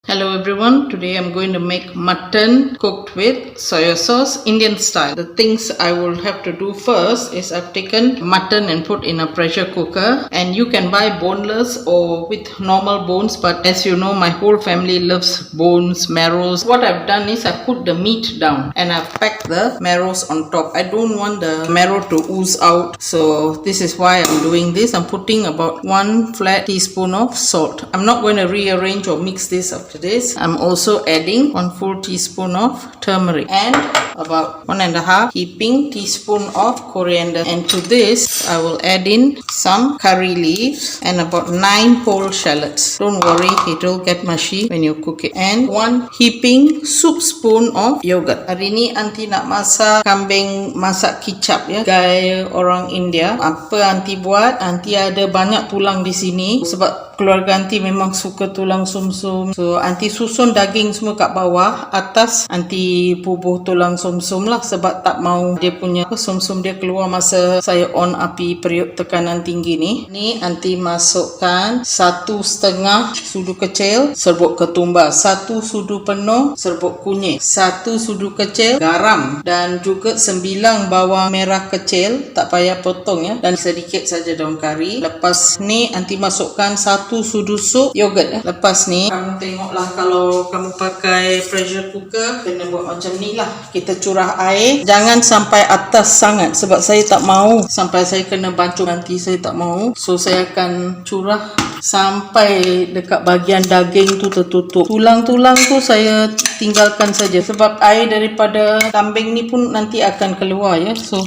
Hello everyone, today I'm going to make mutton cooked with soya sauce, Indian style. The things I will have to do first is I've taken mutton and put in a pressure cooker, and you can buy boneless or with normal bones, but as you know my whole family loves bones, marrows. What I've done is I put the meat down and I've packed the marrows on top. I don't want the marrow to ooze out, so this is why I'm doing this. I'm putting about 1 flat teaspoon of salt. I'm not going to rearrange or mix this after this. I'm also adding 1 full teaspoon of turmeric and about 1.5 heaping teaspoon of coriander, and to this I will add in some curry leaves and about 9 whole shallots. Don't worry, it will get mushy when you cook it, and 1 heaping soup spoon of yogurt. Hari ni aunty nak masak kambing, masak kicap ya, gaya orang India. Apa aunty buat? Aunty ada banyak tulang di sini sebab keluarga aunty memang suka tulang sumsum. So aunty susun daging semua kat bawah, atas aunty bubuh tulang sumsum lah sebab tak mau dia punya sumsum dia keluar masa saya on api periuk tekanan tinggi ni. Ni aunty masukkan 1/2 sudu kecil serbuk ketumbar, 1 sudu penuh serbuk kunyit, 1 sudu kecil garam, dan juga 9 bawang merah kecil, tak payah potong ya, dan sedikit saja daun kari. Lepas ni aunty masukkan 1 sudu sup yogurt ya. Lepas ni kamu tengoklah, kalau kamu pakai pressure cooker kena buat macam ni lah. Kita curah air, jangan sampai atas sangat sebab saya tak mau sampai saya kena bancuh nanti, saya tak mau. So saya akan curah sampai dekat bahagian daging tu tertutup. Tulang-tulang tu saya tinggalkan saja sebab air daripada kambing ni pun nanti akan keluar ya. So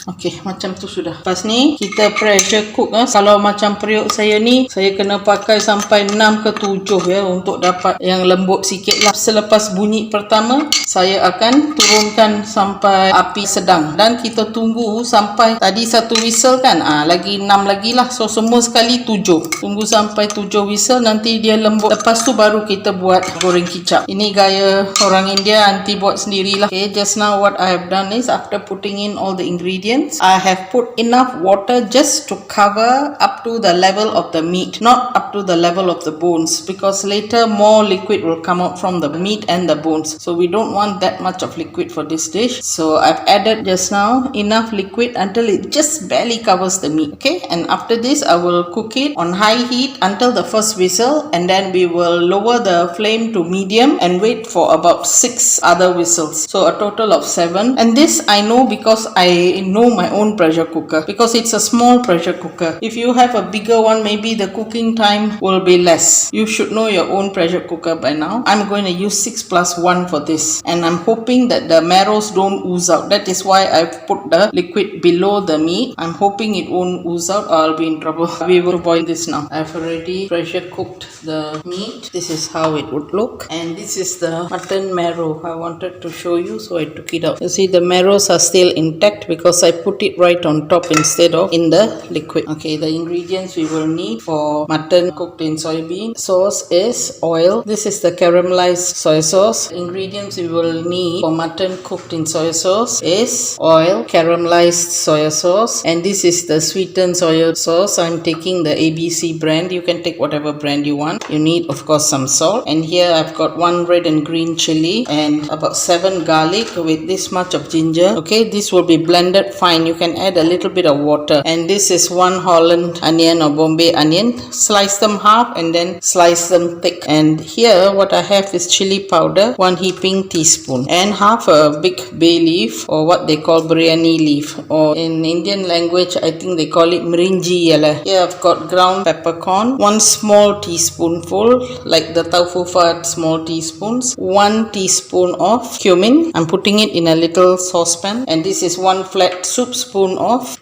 okey, macam tu sudah. Lepas ni kita pressure cook lah. Kalau macam periuk saya ni, saya kena pakai sampai 6 ke 7 ya untuk dapat yang lembut sikit lah. Selepas bunyi pertama, saya akan turunkan sampai api sedang dan kita tunggu sampai tadi 1 whistle kan, lagi 6 lagi lah. So semua sekali 7. Tunggu sampai 7 whistle, nanti dia lembut. Lepas tu baru kita buat goreng kicap. Ini gaya orang India, aunty buat sendirilah. Okay, just now what I have done is after putting in all the ingredients, I have put enough water just to cover up to the level of the meat, not up to the level of the bones, because later more liquid will come out from the meat and the bones. So we don't want that much of liquid for this dish. So I've added just now enough liquid until it just barely covers the meat. Okay, and after this I will cook it on high heat until the first whistle, and then we will lower the flame to medium and wait for about 6 other whistles. So a total of 7. And this I know because I know my own pressure cooker, because it's a small pressure cooker. If you have a bigger one, maybe the cooking time will be less. You should know your own pressure cooker by now. I'm going to use 6+1 for this, and I'm hoping that the marrows don't ooze out. That is why I've put the liquid below the meat. I'm hoping it won't ooze out or I'll be in trouble. We will boil this now. I've already pressure cooked the meat. This is how it would look, and this is the mutton marrow I wanted to show you, so I took it out. You see the marrows are still intact because I put it right on top instead of in the liquid. Okay, the ingredients we will need for mutton cooked in soybean sauce is oil. This is the caramelized soy sauce. Ingredients we will need for mutton cooked in soy sauce is oil, caramelized soy sauce, and this is the sweetened soy sauce. I'm taking the ABC brand. You can take whatever brand you want. You need of course some salt, and here I've got 1 red and green chili and about 7 garlic with this much of ginger. Okay, this will be blended fine. You can add a little bit of water, and this is 1 Holland onion or Bombay onion. Slice them half and then slice them thick. And here what I have is chili powder, 1 heaping teaspoon, and half a big bay leaf, or what they call biryani leaf, or in Indian language I think they call it mirinji yala. Here I've got ground peppercorn, 1 small teaspoonful, like the tofu fat small teaspoons, 1 teaspoon of cumin. I'm putting it in a little saucepan, and this is 1 flat soup spoon of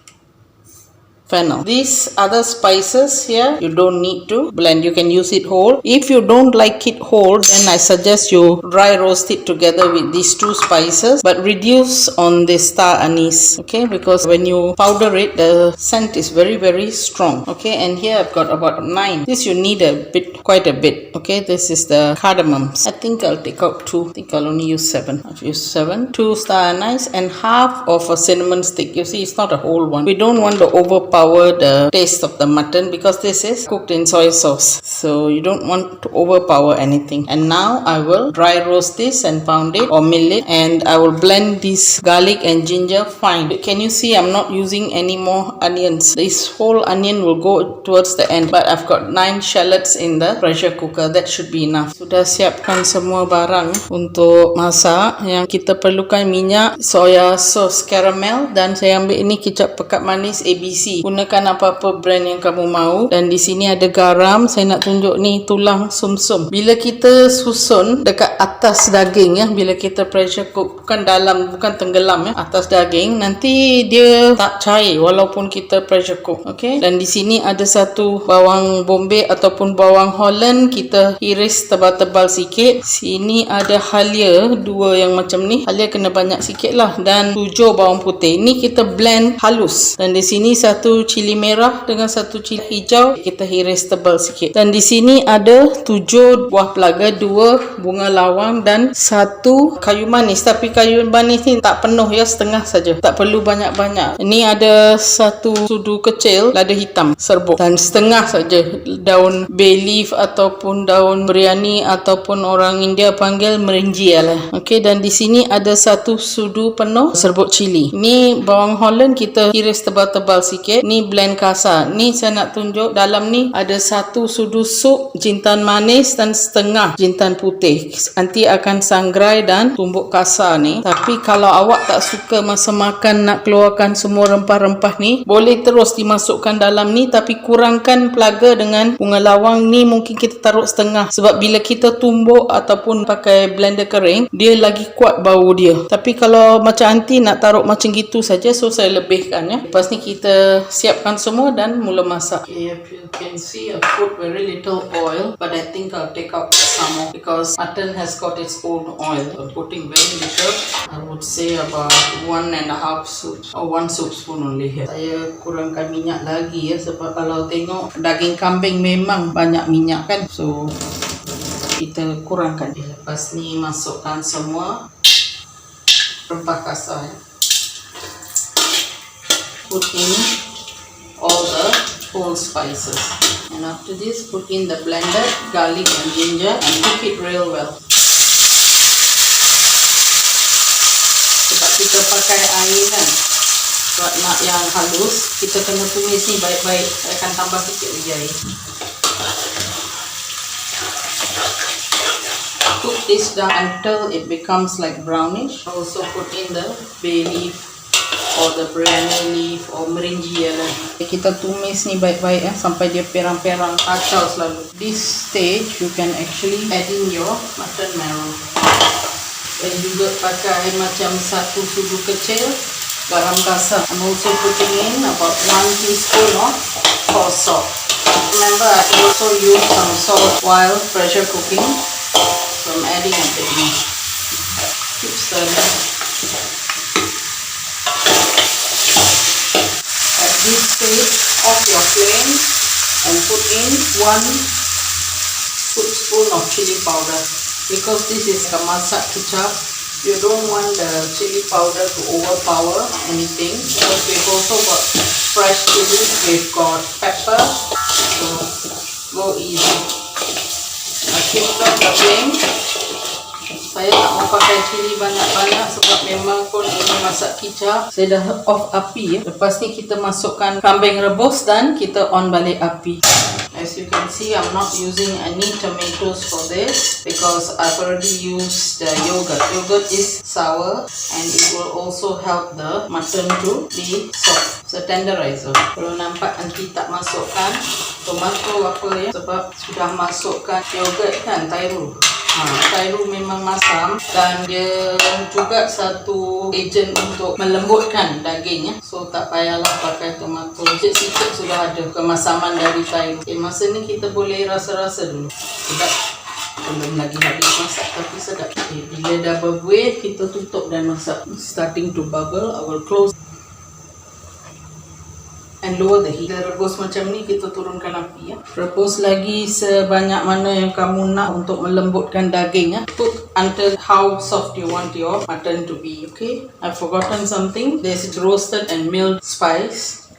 fennel. These other spices here you don't need to blend, you can use it whole. If you don't like it whole, then I suggest you dry roast it together with these 2 spices, but reduce on the star anise, okay, because when you powder it the scent is very strong. Okay, and here I've got about 9. This you need a bit, quite a bit. Okay, this is the cardamoms. I think I'll take out 2. I think I'll only use 7. I've used 7. 2 star anise and half of a cinnamon stick. You see, it's not a whole one. We don't want to overpower overpower the taste of the mutton because this is cooked in soy sauce. So you don't want to overpower anything. And now I will dry roast this and pound it or mill it, and I will blend this garlic and ginger fine. Can you see I'm not using any more onions? This whole onion will go towards the end, but I've got 9 shallots in the pressure cooker. That should be enough. Sudah siapkan semua barang untuk masak. Yang kita perlukan minyak, soya sauce caramel, dan saya ambil ini kicap pekat manis ABC. Gunakan apa-apa brand yang kamu mahu. Dan di sini ada garam. Saya nak tunjuk ni tulang sumsum. Bila kita susun dekat atas daging ya, bila kita pressure cook, bukan dalam, bukan tenggelam ya, atas daging, nanti dia tak cair walaupun kita pressure cook. Okey. Dan di sini ada satu bawang bombay ataupun bawang Holland, kita iris tebal-tebal sikit. Sini ada halia 2 yang macam ni. Halia kena banyak sikit lah. Dan 7 bawang putih. Ni kita blend halus. Dan di sini 1 cili merah dengan 1 cili hijau, kita iris tebal sikit. Dan di sini ada 7 buah pelaga, 2 bunga lawang dan 1 kayu manis. Tapi kayu manis ni tak penuh ya, setengah saja. Tak perlu banyak-banyak. Ini ada 1 sudu kecil lada hitam serbuk, dan setengah saja daun bay leaf ataupun daun biryani ataupun orang India panggil merinji lah. Okey, dan di sini ada 1 sudu penuh serbuk cili. Ni bawang Holland kita iris tebal-tebal sikit. Ni blend kasar. Ni saya nak tunjuk dalam ni ada 1 sudu sup jintan manis dan setengah jintan putih. Nanti akan sangrai dan tumbuk kasar ni. Tapi kalau awak tak suka masa makan nak keluarkan semua rempah-rempah ni, boleh terus dimasukkan dalam ni, tapi kurangkan pelaga dengan bunga lawang ni. Mungkin kita taruh setengah, sebab bila kita tumbuk ataupun pakai blender kering, dia lagi kuat bau dia. Tapi kalau macam aunty nak taruh macam gitu saja, so saya lebihkan ya. Lepas ni kita siapkan semua dan mula masak. Okay, if you can see, I put very little oil, but I think I'll take out some more because mutton has got its own oil. I'm putting very little. I would say about 1.5 soup or 1 soup spoon only here. Saya kurangkan minyak lagi ya, sebab kalau tengok daging kambing memang banyak minyak kan, so kita kurangkan. Lepas ni masukkan semua rempah kasar ya. Put in all the whole spices, and after this put in the blended garlic and ginger and cook it real well. Sebab kita pakai air kan, sebab nak yang halus, kita kena tumis ni baik-baik. Saya akan tambah sikit lagi air. Cook this down until it becomes like brownish. Also put in the bay leaf or the biryani leaf or merinji lah. Kita tumis ni baik-baik ya, sampai dia perang-perang, kacau selalu. This stage you can actually add in your mutton marrow. Dan juga pakai macam 1 sudu kecil garam kasar. I'm also putting in about 1 teaspoon of coarse salt. Remember, I also use some salt while pressure cooking, so I'm adding a bit more. Keep stirring. At this stage, off your flame and put in 1 footstool of chili powder. Because this is a masak kicap, you don't want the chili powder to overpower anything, because we've also got fresh chili, we've got pepper, so go easy. I keep on the flame. Saya tak mau pakai cili banyak-banyak sebab memang pun ini masak kicap. Saya dah off api ya. Lepas ni kita masukkan kambing rebus dan kita on balik api. As you can see, I'm not using any tomatoes for this because I've already used the yogurt. Yogurt is sour and it will also help the mutton to be soft. So tenderizer. Kalau nampak nanti tak masukkan tomato apa ya, sebab sudah masukkan yogurt kan, tairu. Tairu memang masam dan dia juga satu agent untuk melembutkan daging ya. So tak payahlah pakai tomato. Sikit-sikit sudah ada kemasaman dari tairu. Masa ni kita boleh rasa-rasa dulu. Sedap. Belum lagi habis masak tapi sedap. Bila dah berbuih, kita tutup dan masak. Starting to bubble, I will close and lower the heat. Kita rebus macam ni, kita turunkan api ya. Rebus lagi sebanyak mana yang kamu nak untuk melembutkan daging ya. Cook until how soft you want your mutton to be. Okay, I've forgotten something. There's roasted and milled spice.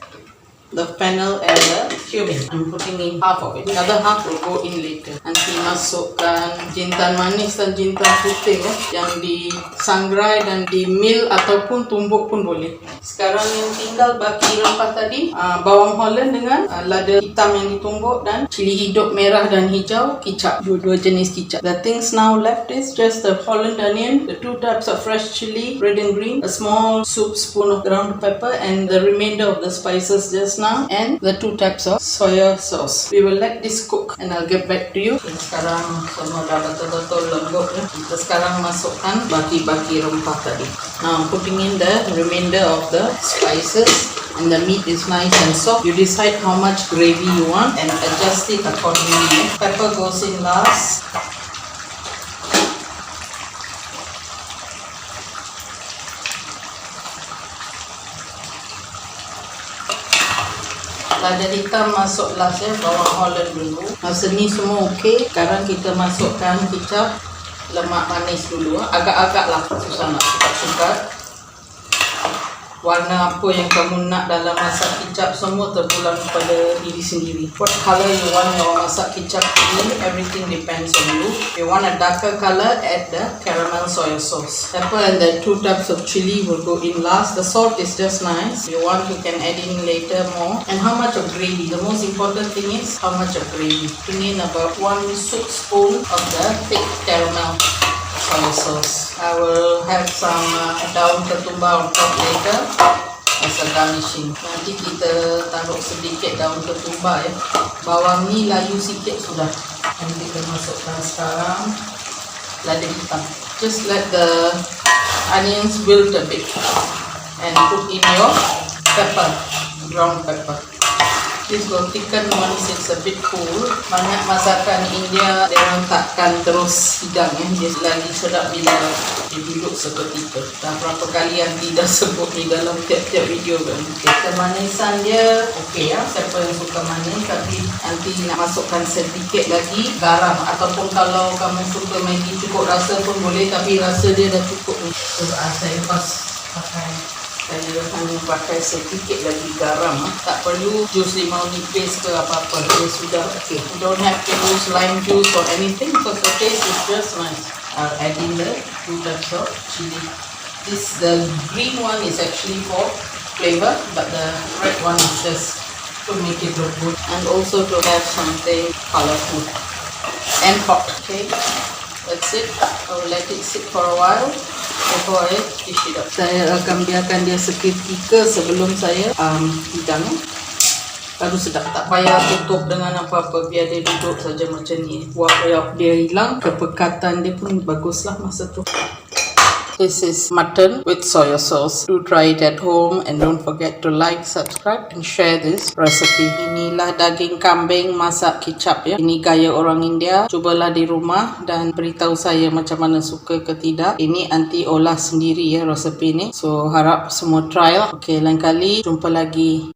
the fennel and the cumin. I'm putting in half of it. Another half will go in later. Nanti masukkan jintan manis dan jintan putih yang disangrai dan di mill ataupun tumbuk pun boleh. Sekarang yang tinggal baki rempah tadi, bawang Holland dengan lada hitam yang ditumbuk dan cili hidup merah dan hijau, kicap, dua jenis kicap. The things now left is just the Holland onion, the 2 types of fresh chili, red and green, a small soup spoon of ground pepper, and the remainder of the spices just now, and the 2 types of soya sauce. We will let this cook and I'll get back to you. Sekarang semua dah betul-betul lembut ya. Kita sekarang masukkan baki-baki rempah tadi. Now I'm putting in the remainder of the spices. And the meat is nice and soft. You decide how much gravy you want and adjust it accordingly. Pepper goes in last. Lada hitam masuk last ya, bawang Holland dulu. Masa ni semua okey. Sekarang kita masukkan kicap, lemak manis dulu. Agak-agak lah, susah nak cepat-cepat. Warna apa yang kamu nak dalam masak kicap semua terpulang pada diri sendiri. What color you want your masak kicap to be, everything depends on you. If you want a darker color, add the caramel soya sauce. Pepper and the 2 types of chili will go in last. The salt is just nice. If you want, you can add in later more. And how much of gravy? The most important thing is how much of gravy. Bring in about 1 soup spoon of the thick caramel soya sauce. I will have some daun ketumbar on top later as a garnishing. Nanti kita taruh sedikit daun ketumbar ya. Bawang ni layu sikit sudah. Nanti kita masukkan sekarang lada hitam. Just let the onions wilt a bit and put in your pepper, ground pepper. This will thicken once it's a bit cool. Banyak masakan India, dia takkan terus hidang ya. Dia lagi sedap bila dia duduk seketika. Dah berapa kali Aunty dah sebut ni dalam tiap-tiap video kan. Okay, kemanisan dia okey ya. Siapa yang suka manis, tapi Aunty nak masukkan sedikit lagi garam. Ataupun kalau kamu suka Maggi cukup rasa pun boleh, tapi rasa dia dah cukup ni. So, saya pakai. Saya hanya pakai sedikit lagi garam. Tak perlu jus limau nipis ke apa-apa. Dia sudah okay. You don't have to use lime juice or anything because the taste is just nice. I'll add in the 2 types of chili. The green one is actually for flavor, but the red one is just to make it look good and also to have something colorful and hot. Okay, that's it. I'll let it sit for a while. Before I dish it up. Saya akan biarkan dia seketika sebelum saya hidang. Baru sedap. Tak payah tutup dengan apa-apa. Biar dia duduk saja macam ni. Wap dia hilang. Kepekatan dia pun baguslah masa tu. This is mutton with soya sauce. Do try it at home and don't forget to like, subscribe and share this recipe. Inilah daging kambing masak kicap ya. Ini gaya orang India. Cubalah di rumah dan beritahu saya macam mana suka ke tidak. Ini Aunty olah sendiri ya resepi ni. So harap semua try lah. Okay, lain kali jumpa lagi.